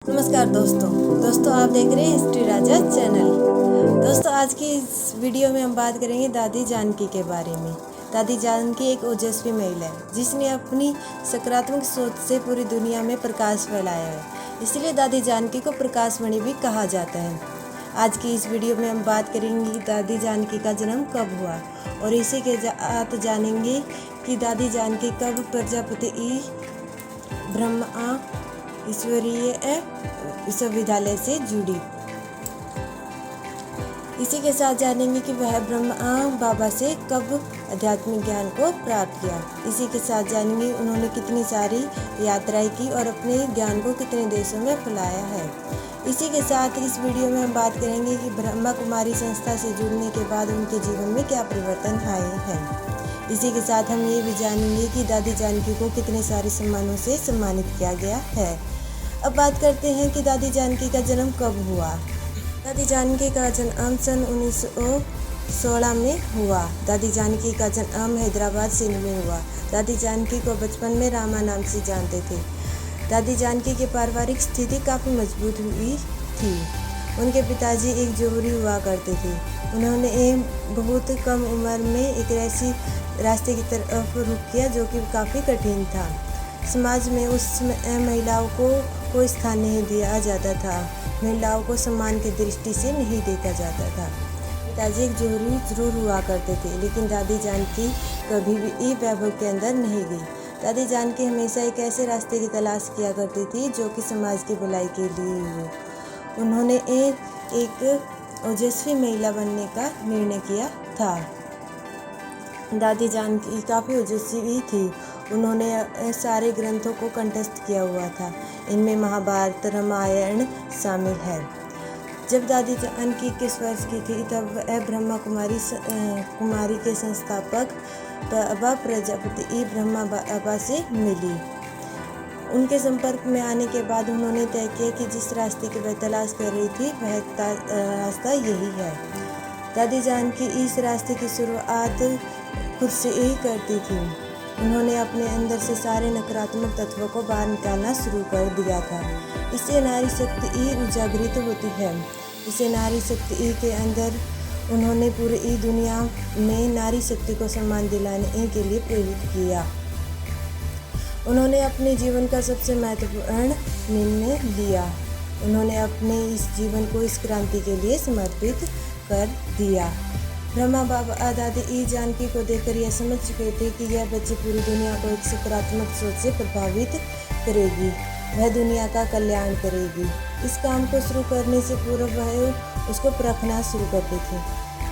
नमस्कार दोस्तों आप देख रहे हैं हिस्ट्री राजा चैनल। दोस्तों आज की इस वीडियो में हम बात करेंगे दादी जानकी के बारे में। दादी जानकी एक ओजस्वी महिला है जिसने अपनी सकारात्मक सोच से पूरी दुनिया में प्रकाश फैलाया है, इसलिए दादी जानकी को प्रकाशमणि भी कहा जाता है। आज की इस वीडियो में हम बात करेंगे कि दादी जानकी का जन्म कब हुआ और इसी के साथ जानेंगे कि दादी जानकी कब प्रजापति ब्रह्मा ईश्वरीय विश्वविद्यालय से जुड़ी। इसी के साथ जानेंगे कि वह ब्रह्मा बाबा से कब आध्यात्मिक ज्ञान को प्राप्त किया। इसी के साथ जानेंगे उन्होंने कितनी सारी यात्राएं की और अपने ज्ञान को कितने देशों में फैलाया है। इसी के साथ इस वीडियो में हम बात करेंगे कि ब्रह्मा कुमारी संस्था से जुड़ने के बाद उनके जीवन में क्या परिवर्तन आए हैं। इसी के साथ हम ये भी जानेंगे कि दादी जानकी को कितने सारे सम्मानों से सम्मानित किया गया है। अब बात करते हैं कि दादी जानकी का जन्म कब हुआ। दादी जानकी का जन्म सन 1916 में हुआ। दादी जानकी का जन्म हैदराबाद सिंध में हुआ। दादी जानकी को बचपन में रामा नाम से जानते थे। दादी जानकी की पारिवारिक स्थिति काफ़ी मजबूत हुई थी। उनके पिताजी एक जोहरी हुआ करते थे। उन्होंने बहुत कम उम्र में एक ऐसी रास्ते की तरफ रुख किया जो कि काफ़ी कठिन था। समाज में उस समय महिलाओं को कोई स्थान नहीं दिया जाता था। महिलाओं को सम्मान की दृष्टि से नहीं देखा जाता था। पिताजी एक जोहरी जरूर हुआ करते थे, लेकिन दादी जानकी कभी भी वैभव के अंदर नहीं गई। दादी जानकी हमेशा एक ऐसे रास्ते की तलाश किया करती थी जो कि समाज की भलाई के लिए हो। उन्होंने एक ओजस्वी महिला बनने का निर्णय किया था। दादी जानकी काफ़ी ओजस्वी थी। उन्होंने सारे ग्रंथों को कंठस्थ किया हुआ था। इनमें महाभारत रामायण शामिल है। जब दादी जानकी 21 वर्ष की थी तब वह ब्रह्मा कुमारी के संस्थापक बाबा प्रजापति ब्रह्मा बाबा से मिली। उनके संपर्क में आने के बाद उन्होंने तय किया कि जिस रास्ते की वह तलाश कर रही थी वह रास्ता यही है। दादी जानकी इस रास्ते की शुरुआत खुद से ही करती थी। उन्होंने अपने अंदर से सारे नकारात्मक तत्वों को बाहर निकालना शुरू कर दिया था। इससे नारी शक्ति उजागृत होती है। इसे नारी शक्ति के अंदर उन्होंने पूरी दुनिया में नारी शक्ति को सम्मान दिलाने के लिए प्रेरित किया। उन्होंने अपने जीवन का सबसे महत्वपूर्ण निर्णय लिया। उन्होंने अपने इस जीवन को इस क्रांति के लिए समर्पित कर दिया। ब्रह्मा बाबा दादी जानकी को देखकर यह समझ चुके थे कि यह बच्ची पूरी दुनिया को एक सकारात्मक सोच से प्रभावित करेगी। वह दुनिया का कल्याण करेगी। इस काम को शुरू करने से पूर्व वह उसको परखना शुरू करते थे।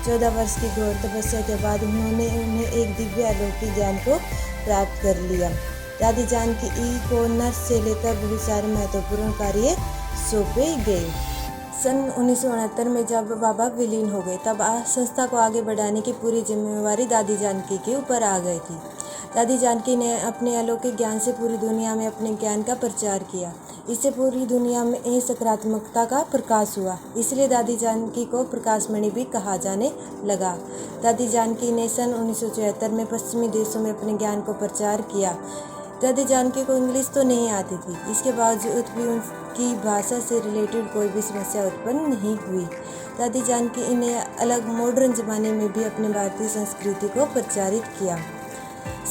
14 वर्ष की घोर तपस्या के बाद उन्होंने उन्हें एक दिव्य अलौकिक ज्ञान को प्राप्त कर लिया। दादी जानकी को नर्स से लेकर बहुत सारे महत्वपूर्ण कार्य सौंपे गए। सन 1969 में जब बाबा विलीन हो गए तब संस्था को आगे बढ़ाने की पूरी जिम्मेवारी दादी जानकी के ऊपर आ गई थी। दादी जानकी ने अपने अलौकिक ज्ञान से पूरी दुनिया में अपने ज्ञान का प्रचार किया। इससे पूरी दुनिया में सकारात्मकता का प्रकाश हुआ, इसलिए दादी जानकी को प्रकाशमणि भी कहा जाने लगा। दादी जानकी ने सन 1974 में पश्चिमी देशों में अपने ज्ञान को प्रचार किया। दादी जानकी को इंग्लिश तो नहीं आती थी, इसके बावजूद भी उनकी भाषा से रिलेटेड कोई भी समस्या उत्पन्न नहीं हुई। दादी जानकी ने अलग मॉडर्न ज़माने में भी अपनी भारतीय संस्कृति को प्रचारित किया।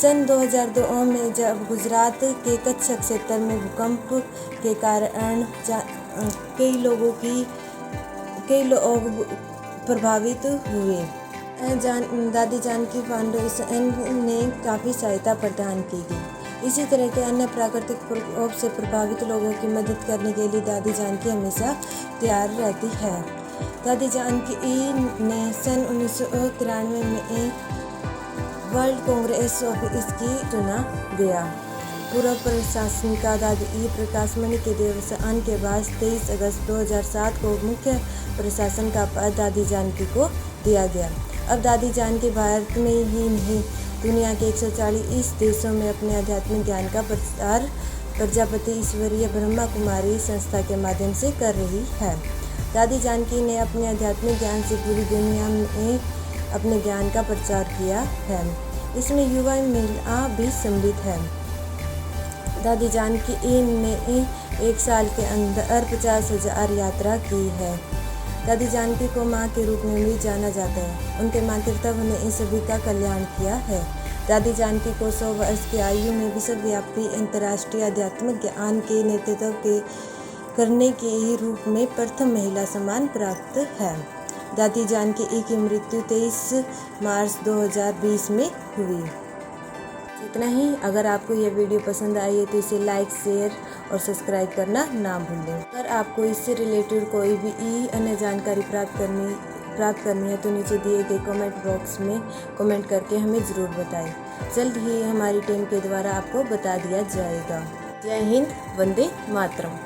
सन 2002 में जब गुजरात के कच्छ क्षेत्र में भूकंप के कारण कई लोग प्रभावित हुए, दादी जानकी फाउंडेशन ने काफ़ी सहायता प्रदान की गई। इसी तरह के अन्य प्राकृतिक प्रकोप से प्रभावित लोगों की मदद करने के लिए दादी जानकी हमेशा तैयार रहती है। दादी जानकी ने सन 1993 में वर्ल्ड कांग्रेस ऑफ इसकी चुना गया। पूर्व प्रशासनिका दादी प्रकाशमणि के देवसान के बाद 23 अगस्त 2007 को मुख्य प्रशासन का पद दादी जानकी को दिया गया। अब दादी जानकी भारत में ही नहीं दुनिया के 140 देशों में अपने आध्यात्मिक ज्ञान का प्रचार प्रजापति ईश्वरीय ब्रह्मा कुमारी संस्था के माध्यम से कर रही है। दादी जानकी ने अपने आध्यात्मिक ज्ञान से पूरी दुनिया में अपने ज्ञान का प्रचार किया है। इसमें युवा महिला भी सम्मिलित है। दादी जानकी ने 1 साल के अंदर 50,000 यात्रा की है। दादी जानकी को माँ के रूप में भी जाना जाता है। उनके मातृत्व ने इन सभी का कल्याण किया है। दादी जानकी को 100 वर्ष की आयु में विश्वव्यापी अंतर्राष्ट्रीय आध्यात्मिक ज्ञान के नेतृत्व के करने के रूप में प्रथम महिला सम्मान प्राप्त है। दादी जानकी की मृत्यु 23 मार्च 2020 में हुई। इतना ही। अगर आपको यह वीडियो पसंद आई है तो इसे लाइक, शेयर और सब्सक्राइब करना ना भूलें। अगर आपको इससे रिलेटेड कोई भी अन्य जानकारी प्राप्त करनी है तो नीचे दिए गए कमेंट बॉक्स में कमेंट करके हमें ज़रूर बताएं। जल्द ही हमारी टीम के द्वारा आपको बता दिया जाएगा। जय हिंद, वंदे मातरम।